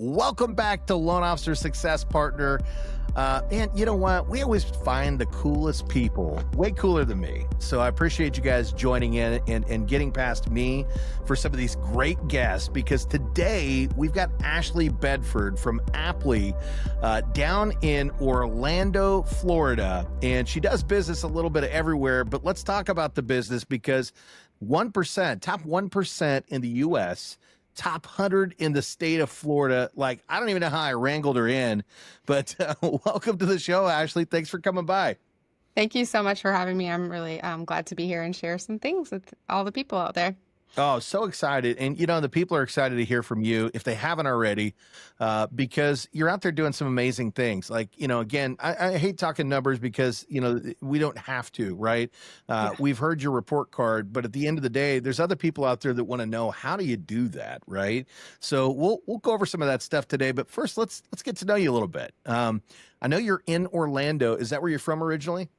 Welcome back to Loan Officer Success Partner. And you know what? We always find the coolest people, way cooler than me. So I appreciate you guys joining in and getting past me for some of these great guests, because today we've got Ashley Bedford from Aptly down in Orlando, Florida. And she does business a little bit everywhere, but let's talk about the business, because 1%, top 1% in the U.S., top 100 in the state of Florida. Like, I don't even know how I wrangled her in, but welcome to the show, Ashley. Thanks for coming by. Thank you so much for having me. I'm really glad to be here and share some things with all the people out there. Oh, so excited. And, you know, the people are excited to hear from you if they haven't already, because you're out there doing some amazing things. Like, you know, again, I hate talking numbers because, you know, we don't have to, right? We've heard your report card, but at the end of the day, there's other people out there that want to know, how do you do that, right? So we'll go over some of that stuff today. But first, let's get to know you a little bit. I know you're in Orlando. Is that where you're from originally?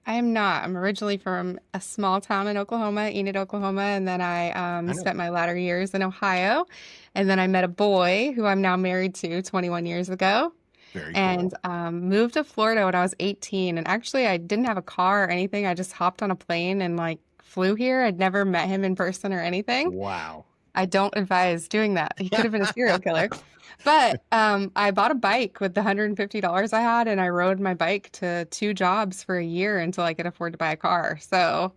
I am not. I'm originally from a small town in Oklahoma, Enid, Oklahoma, and then I spent my latter years in Ohio. And then I met a boy who I'm now married to 21 years ago. Very and cool. Moved to Florida when I was 18. And actually, I didn't have a car or anything. I just hopped on a plane and like flew here. I'd never met him in person or anything. Wow. I don't advise doing that. He could have been a serial killer. But I bought a bike with the $150 I had, and I rode my bike to 2 jobs for a year until I could afford to buy a car. So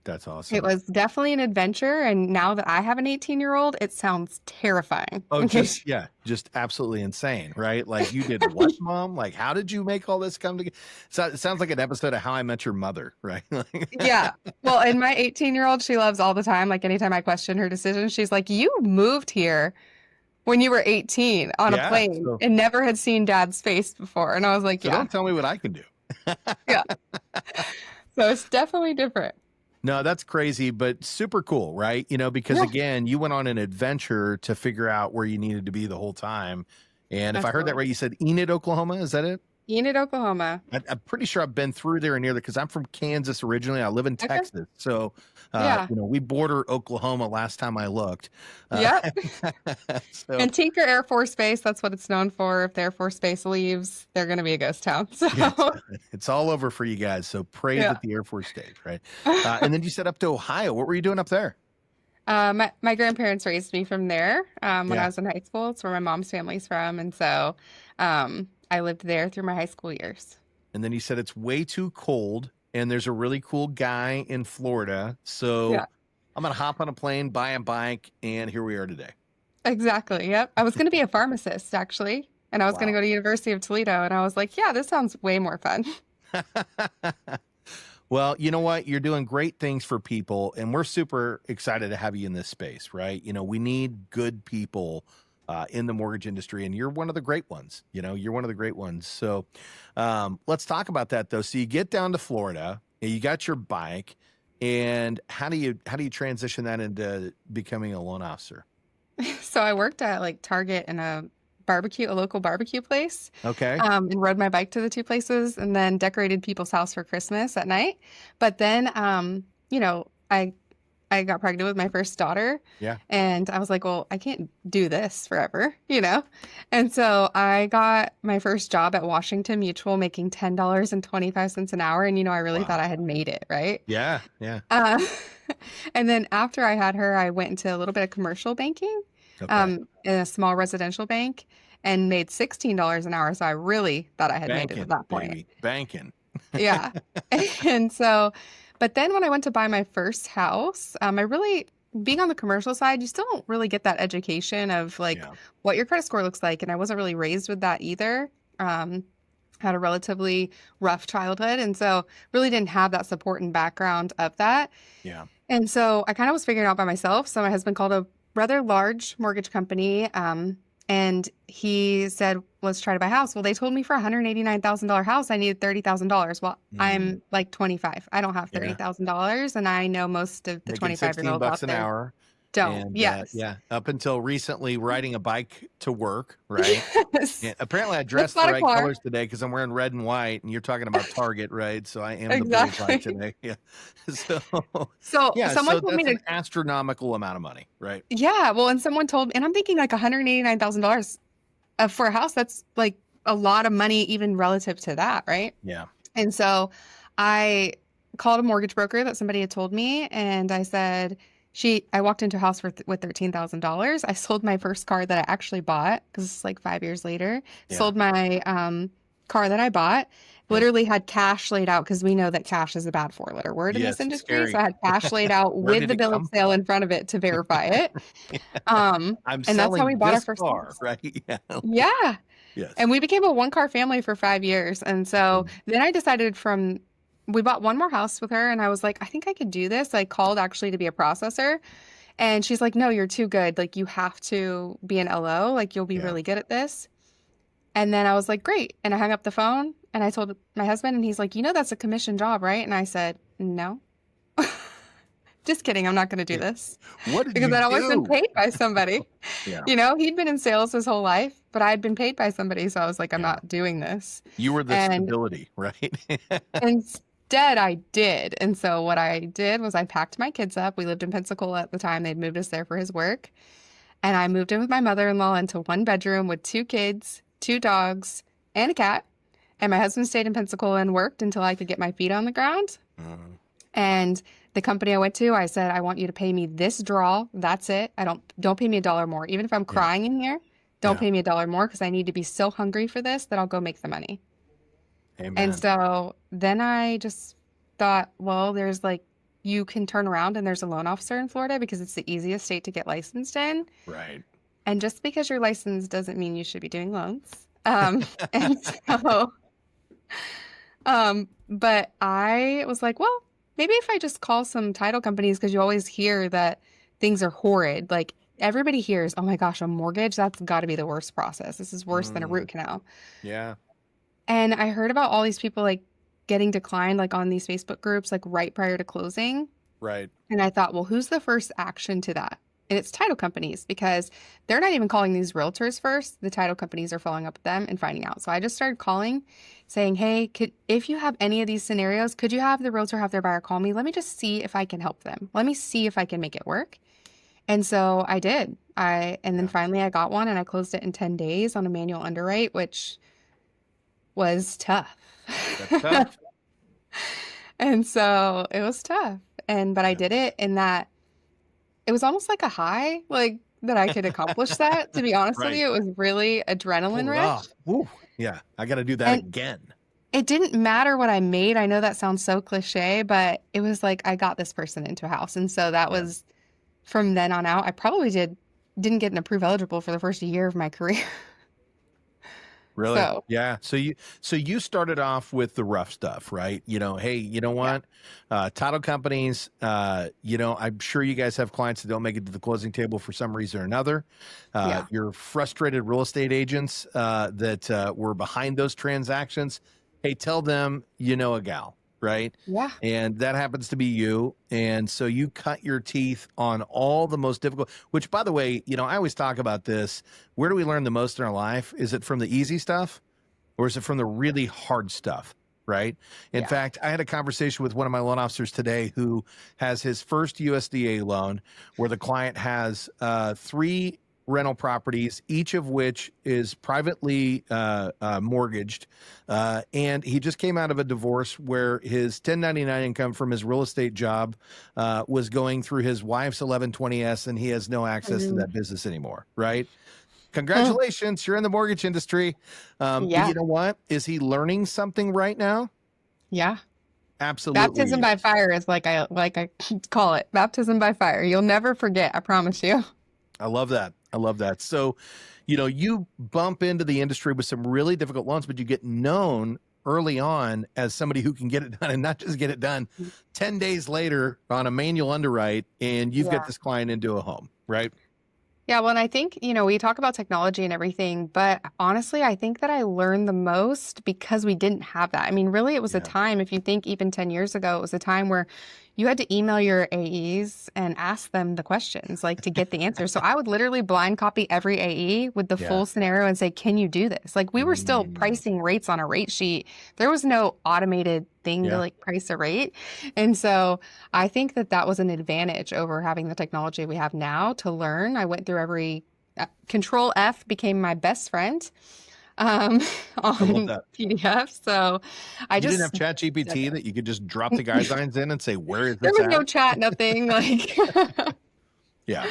that's awesome. it was definitely an adventure. And now that I have an 18-year-old, it sounds terrifying. Oh, just absolutely insane, right? Like, you did what, Mom? Like, how did you make all this come together? So it sounds like an episode of How I Met Your Mother, right? Yeah. Well, and my 18-year-old, she loves all the time. Like, anytime I question her decision, she's like, you moved here when you were 18 on a plane and never had seen Dad's face before. And I was like, so yeah. Don't tell me what I can do. Yeah. So it's definitely different. No, that's crazy, but super cool, right? You know, because again, you went on an adventure to figure out where you needed to be the whole time. And if I heard that right, you said Enid, Oklahoma. Is that it? Enid, Oklahoma. I'm pretty sure I've been through there and near there, because I'm from Kansas originally. I live in Texas. So, you know, we border Oklahoma last time I looked. Yep. And Tinker Air Force Base, that's what it's known for. If the Air Force Base leaves, they're going to be a ghost town. So it's all over for you guys. So pray that the Air Force stays, right? And then you said up to Ohio. What were you doing up there? My grandparents raised me from there when I was in high school. It's where my mom's family's from. And so I lived there through my high school years. And then you said it's way too cold, and there's a really cool guy in Florida. So I'm going to hop on a plane, buy a bike, and here we are today. Exactly. Yep. I was going to be a pharmacist, actually. And I was going to go to University of Toledo. And I was like, yeah, this sounds way more fun. Well, you know what? You're doing great things for people, and we're super excited to have you in this space, right? You know, we need good people in the mortgage industry, and you're one of the great ones. You know, you're one of the great ones. So let's talk about that, though. So you get down to Florida, and you got your bike, and how do you transition that into becoming a loan officer? So I worked at like Target and a local barbecue place. Okay. And rode my bike to the 2 places, and then decorated people's house for Christmas at night. But then, you know, I got pregnant with my first daughter. Yeah. And I was like, well, I can't do this forever, you know? And so I got my first job at Washington Mutual, making $10.25 an hour. And, you know, I really thought I had made it, right? Yeah. Yeah. And then after I had her, I went into a little bit of commercial banking in a small residential bank, and made $16 an hour. So I really thought I had made it at that point. Baby. Banking. Yeah. And so, but then when I went to buy my first house, being on the commercial side, you still don't really get that education of like what your credit score looks like. And I wasn't really raised with that either. Had a relatively rough childhood. And so really didn't have that support and background of that. Yeah. And so I kind of was figuring it out by myself. So my husband called a rather large mortgage company. And he said, let's try to buy a house. Well, they told me for $189,000 house, I needed $30,000. Well, I'm like 25. I don't have $30,000. And I know most of the 25-year-olds out $16 an hour. Don't. And, yes. Up until recently, riding a bike to work, right? Yes. And apparently, I dressed the right colors today because I'm wearing red and white, and you're talking about Target, right? So I am the bullseye today. Yeah. Someone told me an astronomical amount of money, right? Yeah. Well, and someone told me, and I'm thinking like $189,000. for a house, that's like a lot of money, even relative to that, right? Yeah. And so I called a mortgage broker that somebody had told me, and I said, I walked into a house with $13,000. I sold my first car that I actually bought because it's like 5 years later. Yeah. Sold my car that I bought. Yep. Literally had cash laid out because we know that cash is a bad four-letter word in this Yes, it's industry. So scary. I had cash laid out Where with did the it bill of come sale from? in front of it to verify it. I'm And that's how we selling bought our this first car, house. right? Yeah. Yeah. Yes. And we became a one-car family for 5 years. And so then I decided we bought one more house with her, and I was like, I think I could do this. I called actually to be a processor, and she's like, no, you're too good. Like, you have to be an LO. Like, you'll be Yeah. really good at this. And then I was like, great. And I hung up the phone and I told my husband, and he's like, that's a commission job, right? And I said, no, just kidding. I'm not going to do this What did because you I'd always been do? paid by somebody. Yeah. He'd been in sales his whole life, but I had been paid by somebody. So I was like, I'm Yeah. not doing this. You were the And stability, right? instead, I did. And so what I did was I packed my kids up. We lived in Pensacola at the time. They'd moved us there for his work. And I moved in with my mother-in-law into one bedroom with two kids, two dogs, and a cat. And my husband stayed in Pensacola and worked until I could get my feet on the ground. Mhm. And the company I went to, I said, I want you to pay me this draw. That's it. I don't pay me $1 more. Even if I'm Yeah. crying in here, don't Yeah. pay me $1 more because I need to be so hungry for this that I'll go make the money. And Amen. so then I just thought, well, you can turn around and there's a loan officer in Florida because it's the easiest state to get licensed in. Right. And just because you're licensed doesn't mean you should be doing loans. And so, but I was like, well, maybe if I just call some title companies, because you always hear that things are horrid. Like everybody hears, oh my gosh, a mortgage, that's got to be the worst process. This is worse than a root canal. Yeah. And I heard about all these people like getting declined, like on these Facebook groups, like right prior to closing. Right. And I thought, well, who's the first action to that? And it's title companies because they're not even calling these realtors first. The title companies are following up with them and finding out. So I just started calling saying, hey, if you have any of these scenarios, could you have the realtor have their buyer call me? Let me just see if I can help them. Let me see if I can make it work. And so I did. Then finally I got one and I closed it in 10 days on a manual underwrite, which was tough. That's tough. And so it was tough. But I did it in that it was almost like a high, like that I could accomplish that. To be honest with Right. you, it was really adrenaline Pull it rush. off. Woo. Yeah. I got to do that And again. it didn't matter what I made. I know that sounds so cliche, but it was like I got this person into a house. And so that was from then on out. I probably didn't get an approved eligible for the first year of my career. Really? So Yeah. So you started off with the rough stuff, right? Hey, you know what? Title companies, I'm sure you guys have clients that don't make it to the closing table for some reason or another. You're frustrated real estate agents that were behind those transactions. Hey, tell them you know a gal, right? Yeah. And that happens to be you. And so you cut your teeth on all the most difficult, which by the way, I always talk about this. Where do we learn the most in our life? Is it from the easy stuff or is it from the really hard stuff? Right. In fact, I had a conversation with one of my loan officers today who has his first USDA loan where the client has 3 rental properties, each of which is privately mortgaged. And he just came out of a divorce where his 1099 income from his real estate job was going through his wife's 1120S, and he has no access to that business anymore. Right. Congratulations. You're in the mortgage industry. But you know what? Is he learning something right now? Yeah. Absolutely. Baptism by fire is like I call it. Baptism by fire. You'll never forget. I promise you. I love that. I love that. So, you bump into the industry with some really difficult loans, but you get known early on as somebody who can get it done, and not just get it done 10 days later on a manual underwrite, and you've got this client into a home, right? Yeah, well, and I think, we talk about technology and everything, but honestly, I think that I learned the most because we didn't have that. I mean, really, it was a time, if you think even 10 years ago, it was a time where you had to email your AEs and ask them the questions, like to get the answers. So I would literally blind copy every AE with the full scenario and say, can you do this? Like we were still pricing rates on a rate sheet. There was no automated thing to like price a rate. And so I think that was an advantage over having the technology we have now to learn. I went through every Control F became my best friend um, I love on that. PDF. So I You didn't just have Chat did GPT it. that you could just drop the guidelines in and say, where is There this was at? no chat, nothing like. Yeah.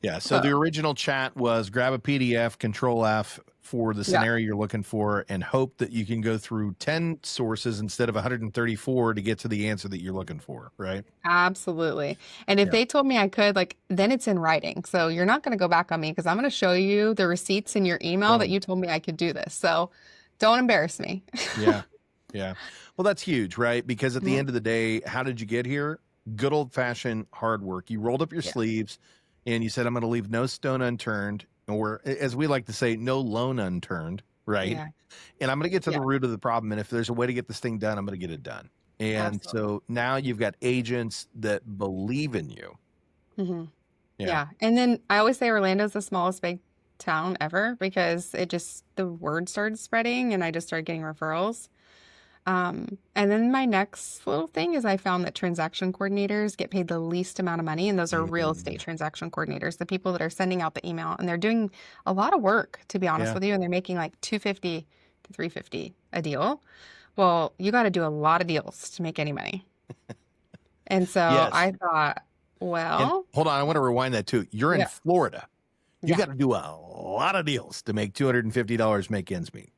Yeah. So the So original chat was grab a PDF, Control F for the yeah, scenario you're looking for, and hope that you can go through 10 sources instead of 134 to get to the answer that you're looking for. Right. absolutely. And if Yeah. they told me I could, like, then it's in writing. So you're not going to go back on me because I'm going to show you the receipts in your email that Boom. you told me I could do this. So don't embarrass me. Yeah. Yeah. Well, that's huge, right? Because at the Mhm. end of the day, how did you get here? Good old fashioned hard work. You rolled up your Yeah. sleeves and you said, I'm going to leave no stone unturned, or as we like to say, no loan unturned, right? Yeah. And I'm going to get to Yeah. the root of the problem. And if there's a way to get this thing done, I'm going to get it done. And Absolutely. so now you've got agents that believe in you. Hmm. Yeah. Yeah. And then I always say Orlando's the smallest big town ever because the word started spreading and I just started getting referrals. And then my next little thing is I found that transaction coordinators get paid the least amount of money, and those are real estate Mm, transaction coordinators, the people that are sending out the email, and they're doing a lot of work, to be honest yeah. with you, and they're making like 250 to 350 a deal. Well, you got to do a lot of deals to make any money. And so Yes. I thought, And well, hold on, I want to rewind that too. You're in yeah, Florida. You yeah, got to do a lot of deals to make $250 make ends meet.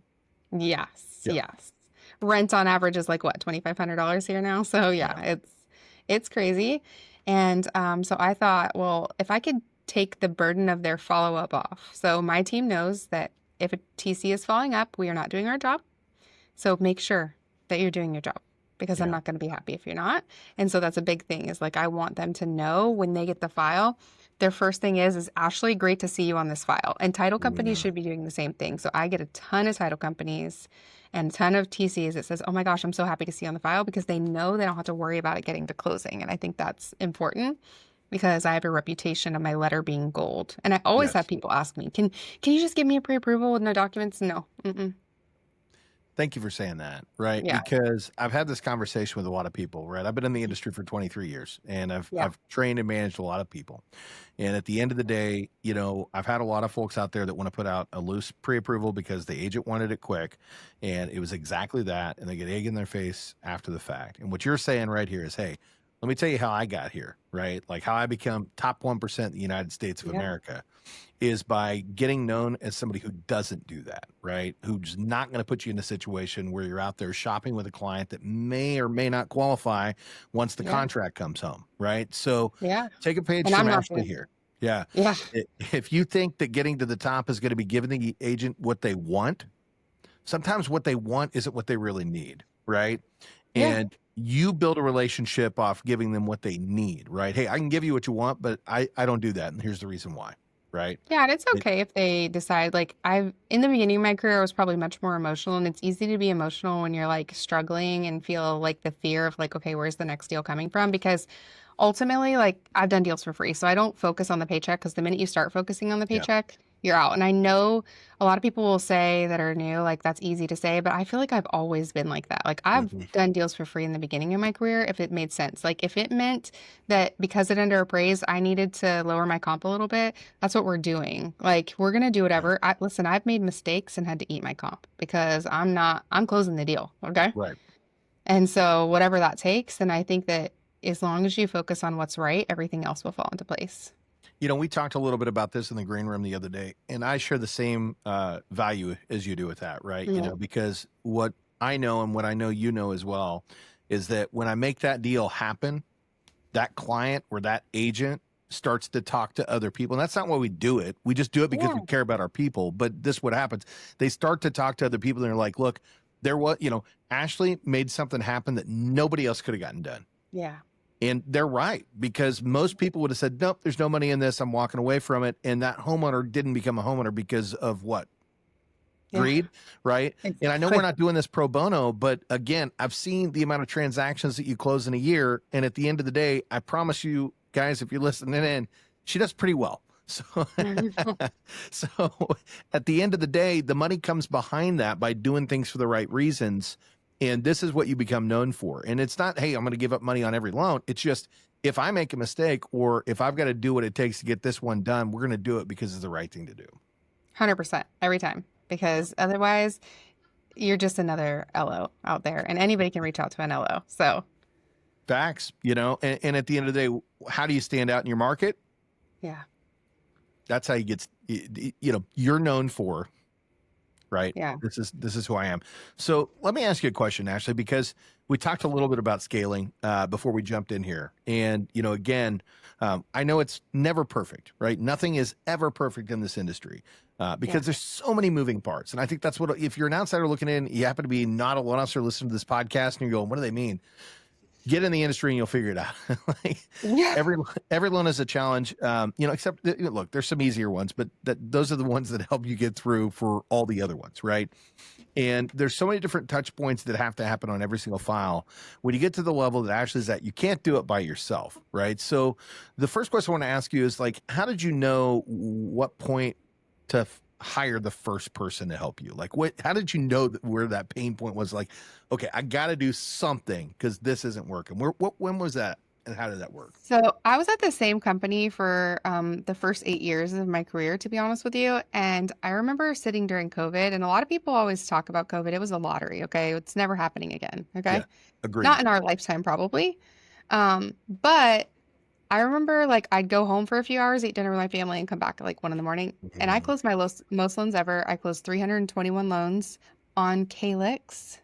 yes, Yeah. yes. Rent on average is like what, $2,500 here now. So Yeah. yeah, it's crazy. And so I thought, well, if I could take the burden of their follow up off. So my team knows that if a TC is following up, we are not doing our job. So make sure that you're doing your job because I'm Yeah. not going to be happy if you're not. And so that's a big thing is like I want them to know when they get the file, their first thing is Ashley, great to see you on this file. And title companies Yeah. should be doing the same thing. So I get a ton of title companies and a ton of TCs that says, "Oh my gosh, I'm so happy to see you on the file," because they know they don't have to worry about it getting to closing. And I think that's important because I have a reputation of my letter being gold. And I always have Yes. people ask me, "Can you just give me a pre-approval with no documents?" No. Mm-mm. Thank you for saying that, right? Yeah. Because I've had this conversation with a lot of people, right? I've been in the industry for 23 years and I've Yeah. I've trained and managed a lot of people. And at the end of the day, I've had a lot of folks out there that want to put out a loose pre-approval because the agent wanted it quick, and it was exactly that, and they get egg in their face after the fact. And what you're saying right here is, hey, let me tell you how I got here, right? Like how I become top 1% in the United States of Yeah. America is by getting known as somebody who doesn't do that, right? Who's not going to put you in a situation where you're out there shopping with a client that may or may not qualify once the Yeah. contract comes home, right? So Yeah. take a page And I'm from not Ashley doing here. Yeah. Yeah. If you think that getting to the top is going to be giving the agent what they want, sometimes what they want isn't what they really need, right? Yeah. And you build a relationship off giving them what they need, right? Hey, I can give you what you want, but I don't do that. And here's the reason why, right? Yeah, and it's It, okay if they decide like in the beginning of my career I was probably much more emotional and it's easy to be emotional when you're like struggling and feel like the fear of like, okay, where's the next deal coming from? Because ultimately, like I've done deals for free. So I don't focus on the paycheck because the minute you start focusing on the yeah. paycheck, you're out. And I know a lot of people will say that are new, like that's easy to say, but I feel like I've always been like that. Like I've Mhm. done deals for free in the beginning of my career if it made sense. Like if it meant that because it under appraised, I needed to lower my comp a little bit, that's what we're doing. Like we're gonna do Yeah. whatever. Listen, I've made mistakes and had to eat my comp because I'm closing the deal. Okay. Right. And so whatever that takes, and I think that as long as you focus on what's right, everything else will fall into place. We talked a little bit about this in the green room the other day, and I share the same value as you do with that, right? Yeah. Because what I know and what I know you know as well is that when I make that deal happen, that client or that agent starts to talk to other people. And that's not why we do it. We just do it because we Yeah. care about our people. But this what happens. They start to talk to other people and they're like, look, there was, Ashley made something happen that nobody else could have gotten done. Yeah. And they're right, because most people would have said, nope, there's no money in this. I'm walking away from it. And that homeowner didn't become a homeowner because of what? Yeah. Greed, right? And I know we're Exactly. not doing this pro bono, but again, I've seen the amount of transactions that you close in a year. And at the end of the day, I promise you guys, if you're listening in, she does pretty well. So, so at the end of the day, the money comes behind that by doing things for the right reasons. And this is what you become known for. And it's not, hey, I'm going to give up money on every loan. It's just, if I make a mistake or if I've got to do what it takes to get this one done, we're going to do it because it's the right thing to do. 100% every time, because otherwise you're just another LO out there, and anybody can reach out to an LO. So facts, you know, and at the end of the day, how do you stand out in your market? yeah. That's how you get, you know, you're known for, right? Yeah. This is who I am. So let me ask you a question, Ashley, because we talked a little bit about scaling before we jumped in here. And, you know, again, I know it's never perfect, right? Nothing is ever perfect in this industry because there's so many moving parts. And I think that's what, if you're an outsider looking in, you happen to be not a loan officer listening to this podcast and you're going, what do they mean? Get in the industry and you'll figure it out. Like, Yeah. every loan is a challenge, you know, except look, there's some easier ones, but those are the ones that help you get through for all the other ones, right? And there's so many different touch points that have to happen on every single file. When you get to the level that Ashley's at, you can't do it by yourself, right? So the first question I want to ask you is like, how did you know what point to hire the first person to help you? Like, how did you know where that pain point was? Like, okay, I got to do something because this isn't working. When was that, and how did that work? So I was at the same company for the first 8 years of my career, to be honest with you. And I remember sitting during COVID, and a lot of people always talk about COVID. It was a lottery. Okay. It's never happening again. Okay. Yeah, agreed. Not in our lifetime, probably. But I remember like I'd go home for a few hours, eat dinner with my family, and come back at like 1 in the morning. And I closed my most loans ever. I closed 321 loans on Calyx.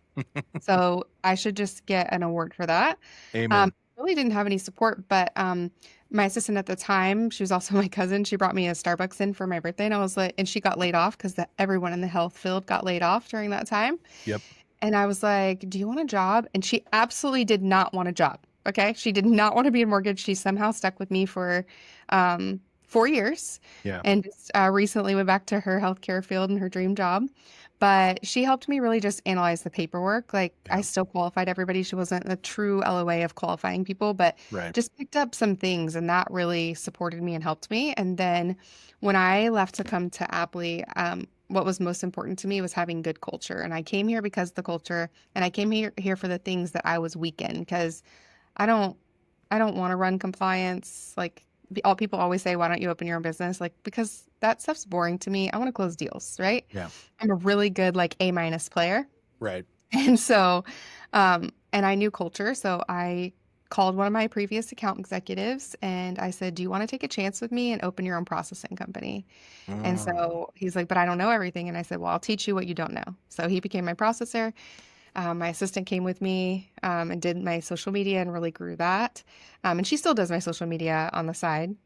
So I should just get an award for that. Amen. Really didn't have any support, but my assistant at the time, she was also my cousin. She brought me a Starbucks in for my birthday, and I was like, and she got laid off because everyone in the health field got laid off during that time. Yep. And I was like, "Do you want a job?" And she absolutely did not want a job. Okay, she did not want to be in mortgage. She somehow stuck with me for 4 years, Yeah. and just, recently went back to her healthcare field and her dream job. But she helped me really just analyze the paperwork. Like I still qualified everybody. She wasn't a true LOA of qualifying people, but just picked up some things, and that really supported me and helped me. And then when I left to come to Apley, what was most important to me was having good culture. And I came here because of the culture, and I came here for the things that I was weak in, because I don't want to run compliance. Like all people always say, why don't you open your own business? Like, because that stuff's boring to me. I want to close deals, right? Yeah. I'm a really good like A- player. Right. And so, and I knew culture. So I called one of my previous account executives and I said, do you want to take a chance with me and open your own processing company? And so he's like, but I don't know everything. And I said, well, I'll teach you what you don't know. So he became my processor. My assistant came with me and did my social media and really grew that. And she still does my social media on the side,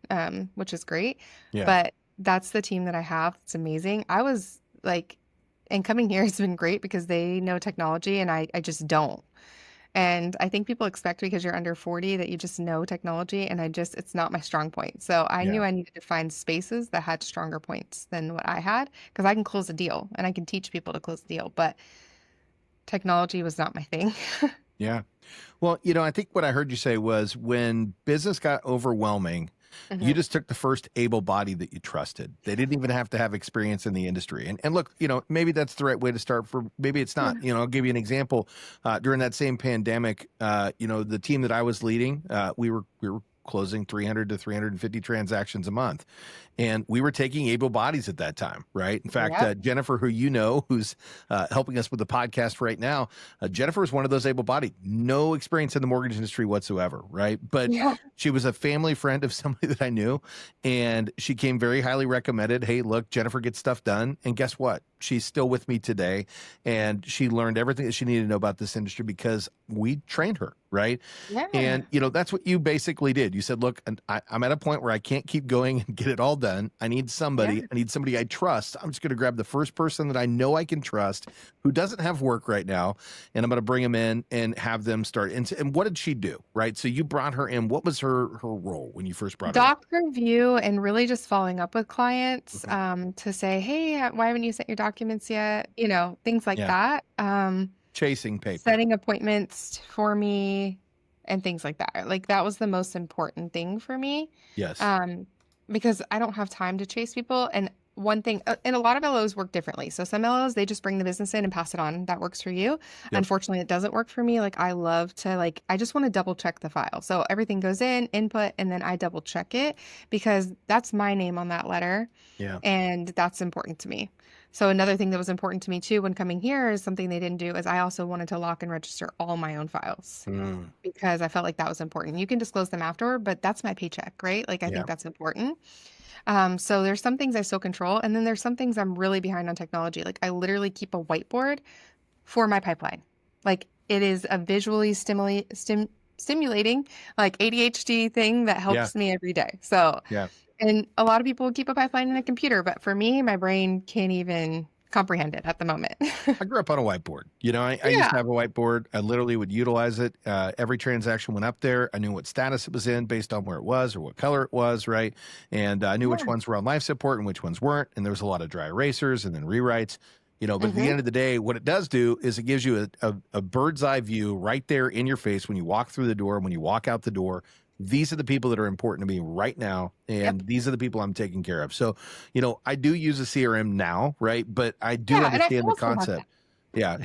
which is great. Yeah. But that's the team that I have. It's amazing. I was like, and coming here has been great because they know technology and I just don't. And I think people expect because you're under 40 that you just know technology, and it's not my strong point. So I knew I needed to find spaces that had stronger points than what I had, because I can close a deal and I can teach people to close a deal, but technology was not my thing. Yeah. Well, you know, I think what I heard you say was when business got overwhelming, you just took the first able body that you trusted. They didn't even have to have experience in the industry. And look, you know, maybe that's the right way to start, for maybe it's not. You know, I'll give you an example. During that same pandemic, you know, the team that I was leading, we were closing 300 to 350 transactions a month. And we were taking able bodies at that time, right? In fact, Jennifer, who you know, who's helping us with the podcast right now, Jennifer is one of those able bodied, no experience in the mortgage industry whatsoever, right? But she was a family friend of somebody that I knew, and she came very highly recommended. Hey, look, Jennifer gets stuff done. And guess what? She's still with me today, and she learned everything that she needed to know about this industry because we trained her, right? Yeah. And, you know, that's what you basically did. You said, look, I'm at a point where I can't keep going and get it all done. I need somebody. I need somebody I trust. I'm just going to grab the first person that I know I can trust who doesn't have work right now, and I'm going to bring them in and have them start. And what did she do, right? So you brought her in. What was her role when you first brought her in? Doc review and really just following up with clients to say, hey, why haven't you sent your documents yet? You know, things like that. Chasing paper. Setting appointments for me and things like that. Like that was the most important thing for me. Yes. Because I don't have time to chase people. And one thing, and a lot of LOs work differently. So some LOs, they just bring the business in and pass it on. That works for you. Yep. Unfortunately, it doesn't work for me. Like I love to I just want to double check the file. So everything goes in, input, and then I double check it because that's my name on that letter. Yeah. And that's important to me. So another thing that was important to me too when coming here is something they didn't do is I also wanted to lock and register all my own files because I felt like that was important. You can disclose them afterward, but that's my paycheck, right? Like I Yeah. think that's important. So there's some things I still control, and then there's some things I'm really behind on technology. Like I literally keep a whiteboard for my pipeline. Like it is a visually stimulating like ADHD thing that Yeah. helps me every day. So, Yeah. and a lot of people keep a pipeline in a computer, but for me, my brain can't even comprehend it at the moment. I grew up on a whiteboard. I used to Yeah. have a whiteboard. I literally would utilize it. Every transaction went up there. I knew what status it was in based on where it was or what color it was, right? And I knew which Yeah. ones were on life support and which ones weren't. And there was a lot of dry erasers and then rewrites. But at the Hmm. end of the day, what it does do is it gives you a bird's eye view right there in your face when you walk through the door, when you walk out the door. These are the people that are important to me right now, and Yep. these are the people I'm taking care of. So, I do use a CRM now, right? But I do Yeah. And I understand the also have that. concept. Yeah,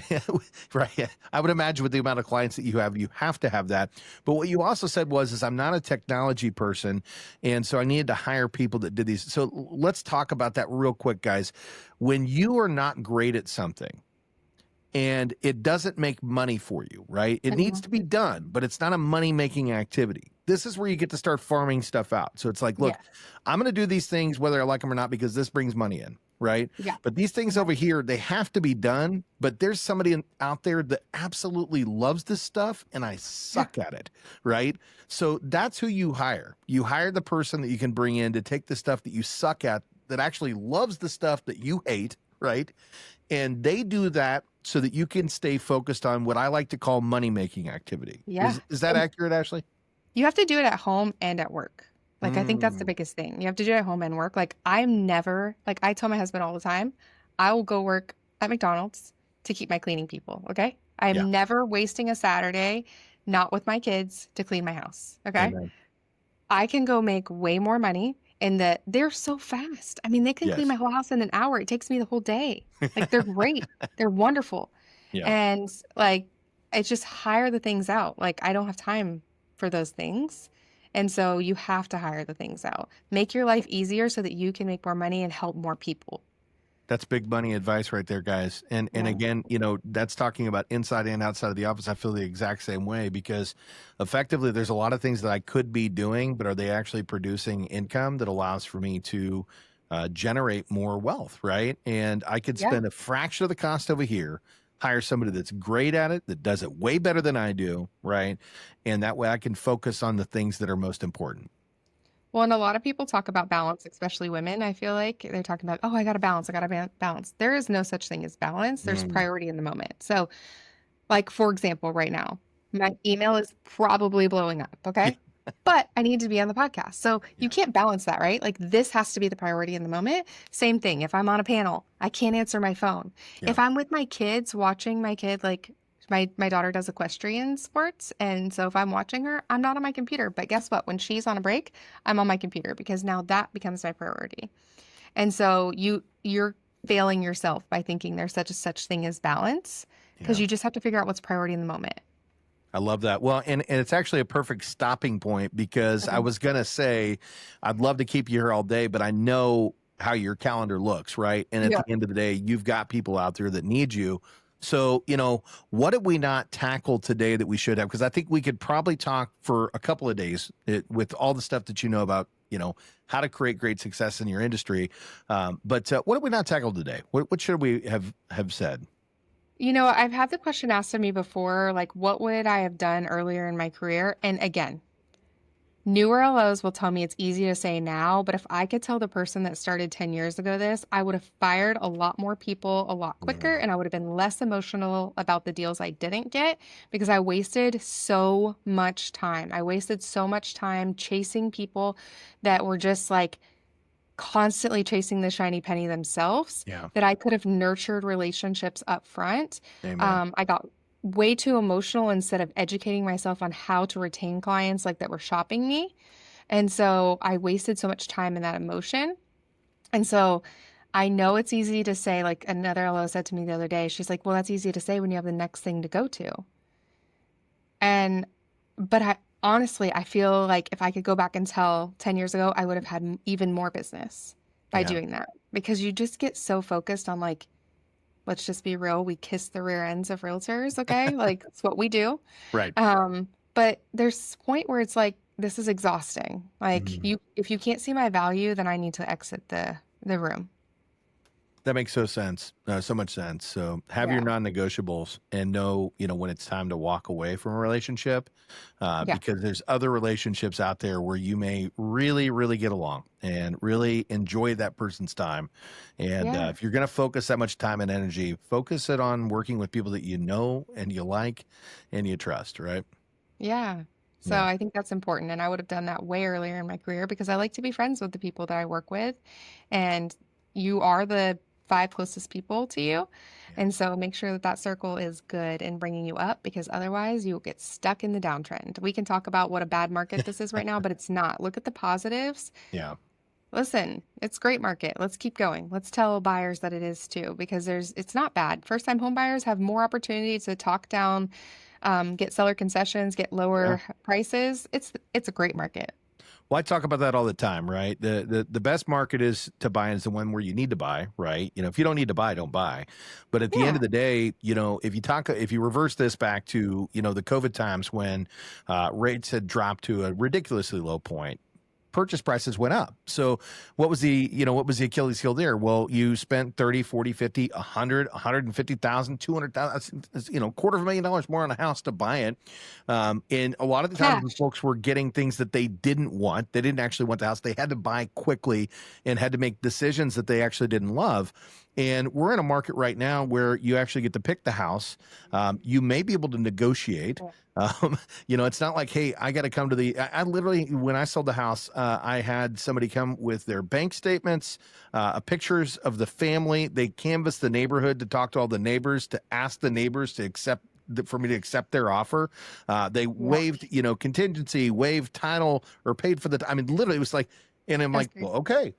right. Yeah. I would imagine with the amount of clients that you have to have that. But what you also said is I'm not a technology person, and so I needed to hire people that did these. So let's talk about that real quick, guys. When you are not great at something and it doesn't make money for you, right? It needs Mhm. to be done, but it's not a money-making activity. This is where you get to start farming stuff out. So it's like, look, Yeah. I'm going to do these things whether I like them or not because this brings money in, right? Yeah. But these things over here, they have to be done, but there's somebody out there that absolutely loves this stuff and I Yeah. suck at it, right? So that's who you hire. You hire the person that you can bring in to take the stuff that you suck at that actually loves the stuff that you hate, right? And they do that so that you can stay focused on what I like to call money-making activity. Yeah. Is that accurate, Ashley? You have to do it at home and at work. Like, I think that's the Mm, biggest thing. You have to do it at home and work. Like, I'm never, like, I tell my husband all the time, I will go work at McDonald's to keep my cleaning people. Okay. yeah. I'm never wasting a Saturday not with my kids to clean my house. Okay. Amen. I can go make way more money and that they're so fast. I mean, they can clean Yes. my whole house in an hour. It takes me the whole day. Like, they're great. They're wonderful. Yeah. And like, it's just hire the things out. Like, I don't have time for those things. And so you have to hire the things out. Make your life easier so that you can make more money and help more people. That's big money advice right there, guys. And Yeah. again, that's talking about inside and outside of the office. I feel the exact same way because effectively there's a lot of things that I could be doing, but are they actually producing income that allows for me to generate more wealth, right? And I could Yeah. spend a fraction of the cost over here, hire somebody that's great at it, that does it way better than I do, right? And that way I can focus on the things that are most important. Well, and a lot of people talk about balance, especially women. I feel like they're talking about, oh, I got to balance. I got to balance. There is no such thing as balance. There's Mm. priority in the moment. So, like, for example, right now, my email is probably blowing up. Okay. But I need to be on the podcast. So you Yeah. can't balance that, right? Like, this has to be the priority in the moment. Same thing. If I'm on a panel, I can't answer my phone. Yeah. If I'm with my kids, watching my kid, like, my daughter does equestrian sports. And so if I'm watching her, I'm not on my computer. But guess what? When she's on a break, I'm on my computer because now that becomes my priority. And so you're failing yourself by thinking there's such thing as balance because Yeah. you just have to figure out what's priority in the moment. I love that. Well, and it's actually a perfect stopping point because I Mhm. was going to say, I'd love to keep you here all day, but I know how your calendar looks, right? And at Yeah. the end of the day, you've got people out there that need you. So, what did we not tackle today that we should have? Because I think we could probably talk for a couple of days with all the stuff that you know about, how to create great success in your industry. But what did we not tackle today? What should we have said? I've had the question asked of me before, like, what would I have done earlier in my career? And again, newer LOs will tell me it's easy to say now, but if I could tell the person that started 10 years ago this, I would have fired a lot more people a lot quicker Mm, and I would have been less emotional about the deals I didn't get because I wasted so much time. I wasted so much time chasing people that were just like constantly chasing the shiny penny themselves yeah. that I could have nurtured relationships up front. Amen. I got way too emotional instead of educating myself on how to retain clients like that were shopping me. And so I wasted so much time in that emotion. And so I know it's easy to say, like another LO said to me the other day, she's like, well, that's easy to say when you have the next thing to go to. And, but I honestly, I feel like if I could go back and tell 10 years ago, I would have had even more business by Yeah. doing that because you just get so focused on like, let's just be real, we kiss the rear ends of realtors, okay? Like it's what we do. Right. But there's a point where it's like, this is exhausting. Like Mhm. if you can't see my value, then I need to exit the room. That makes so much sense. So have your Yeah. non-negotiables and know, when it's time to walk away from a relationship, Yeah. because there's other relationships out there where you may really, really get along and really enjoy that person's time. And Yeah. if you're going to focus that much time and energy, focus it on working with people that you know and you like and you trust, right? Yeah. So Yeah. I think that's important. And I would have done that way earlier in my career because I like to be friends with the people that I work with. And you are the five closest people to you. Yeah. And so make sure that that circle is good and bringing you up because otherwise you'll get stuck in the downtrend. We can talk about what a bad market this is right now, but it's not. Look at the positives. Yeah. Listen, it's great market. Let's keep going. Let's tell buyers that it is too, because it's not bad. First time home buyers have more opportunity to talk down, get seller concessions, get Yeah. lower prices. It's a great market. Well, I talk about that all the time, right? The best market is to buy is the one where you need to buy, right? If you don't need to buy, don't buy. But at the end Yeah. of the day, if you reverse this back to, the COVID times when rates had dropped to a ridiculously low point, purchase prices went up. So what was the Achilles heel there? Well, you spent 30, 40, 50, 100, 150,000, 200,000, $250,000 more on a house to buy it. And a lot of the times the Cash. folks were getting things that they didn't want. They didn't actually want the house. They had to buy quickly and had to make decisions that they actually didn't love. And we're in a market right now where you actually get to pick the house. You may be able to negotiate. Yeah. It's not like, hey, I got to come to I literally, when I sold the house, I had somebody come with their bank statements, pictures of the family. They canvassed the neighborhood to talk to all the neighbors, to ask the neighbors to for me to accept their offer. They Yeah. waived, contingency, waived title, or paid for I mean, literally, it was like, and I'm That's like, crazy. well, okay,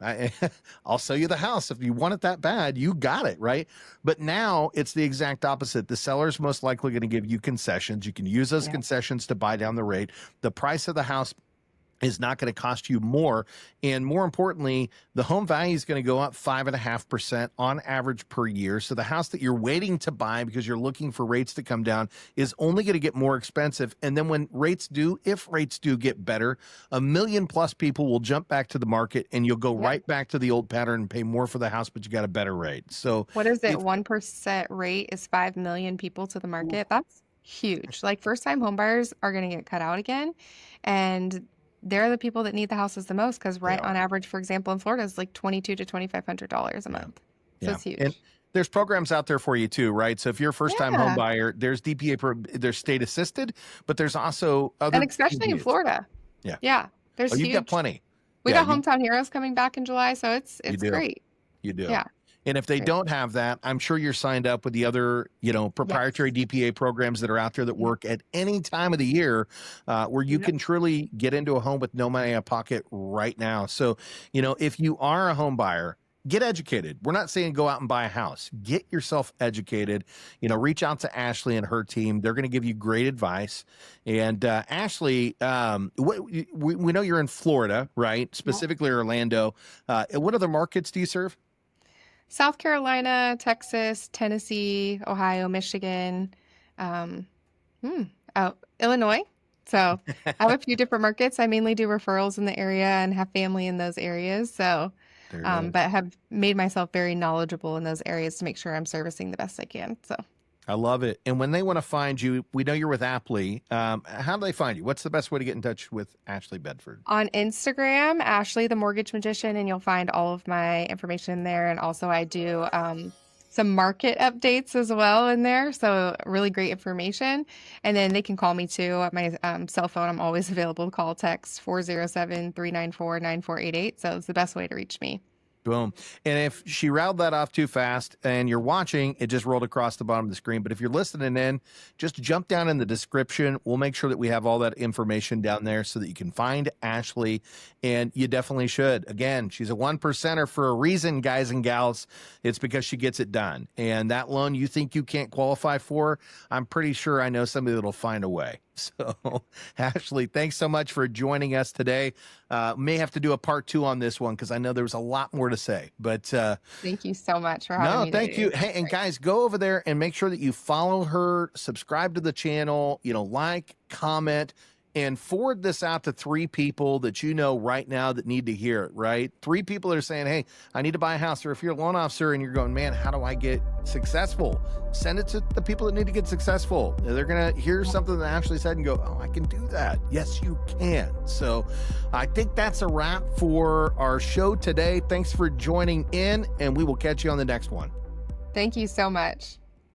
I'll sell you the house. If you want it that bad, you got it, right? But now it's the exact opposite. The seller's most likely going to give you concessions. You can use those Yeah. concessions to buy down the rate. The price of the house is not going to cost you more. And more importantly, the home value is going to go up 5.5% on average per year. So the house that you're waiting to buy because you're looking for rates to come down is only going to get more expensive. And then if rates do get better, 1 million plus people will jump back to the market and you'll go Yep. right back to the old pattern and pay more for the house, but you got a better rate. So What is it? if 1% rate is 5 million people to the market. That's huge. Like first time home buyers are going to get cut out again. And they're the people that need the houses the most because they rent on are, average, for example, in Florida is like $2,200 to $2,500 a yeah. month. So Yeah. it's And huge. there's programs out there for you too, right? So if you're a first time home Yeah. buyer, there's there's state assisted, but there's also And other especially in TPAs. Florida. Yeah. Yeah. Oh, There's you've got huge. plenty. We Yeah, got you Hometown Heroes coming back in July, so you it's do. great. You do. Yeah. And if they Great. don't have that, I'm sure you're signed up with the other, proprietary Yes. DPA programs that are out there that Yeah. work at any time of the year, where you Yep. can truly get into a home with no money out of pocket right now. So, if you are a home buyer, get educated. We're not saying go out and buy a house. Get yourself educated. Reach out to Ashley and her team. They're going to give you great advice. And Ashley, we know you're in Florida, right? Yep. Specifically Orlando. What other markets do you serve? South Carolina, Texas, Tennessee, Ohio, Michigan, um, hmm, Illinois. So I have a few different markets. I mainly do referrals in the area and have family in those areas. So, There it is. but have made myself very knowledgeable in those areas to make sure I'm servicing the best I can. So I love it. And when they want to find you, we know you're with Aptly. How do they find you? What's the best way to get in touch with Ashley Bedford? on Instagram, Ashley the Mortgage Magician, and you'll find all of my information there. And also, I do some market updates as well in there. So, really great information. And then they can call me too at my cell phone. I'm always available to call, text 407 394 9488. So, it's the best way to reach me. Boom. And if she rattled that off too fast and you're watching, it just rolled across the bottom of the screen. But if you're listening in, just jump down in the description. We'll make sure that we have all that information down there so that you can find Ashley. And you definitely should. Again, she's a 1%er for a reason, guys and gals. It's because she gets it done. And that loan you think you can't qualify for, I'm pretty sure I know somebody that'll find a way. So, Ashley, thanks so much for joining us today. May have to do a part 2 on this one because I know there was a lot more to say. But thank you so much for having me. No, thank you. Hey, and guys, go over there and make sure that you follow her, subscribe to the channel, like, comment, and forward this out to 3 people that you know right now that need to hear it, right? 3 people that are saying, hey, I need to buy a house. Or if you're a loan officer and you're going, man, how do I get successful? Send it to the people that need to get successful. They're going to hear something that Ashley said and go, oh, I can do that. Yes, you can. So I think that's a wrap for our show today. Thanks for joining in, and we will catch you on the next one. Thank you so much.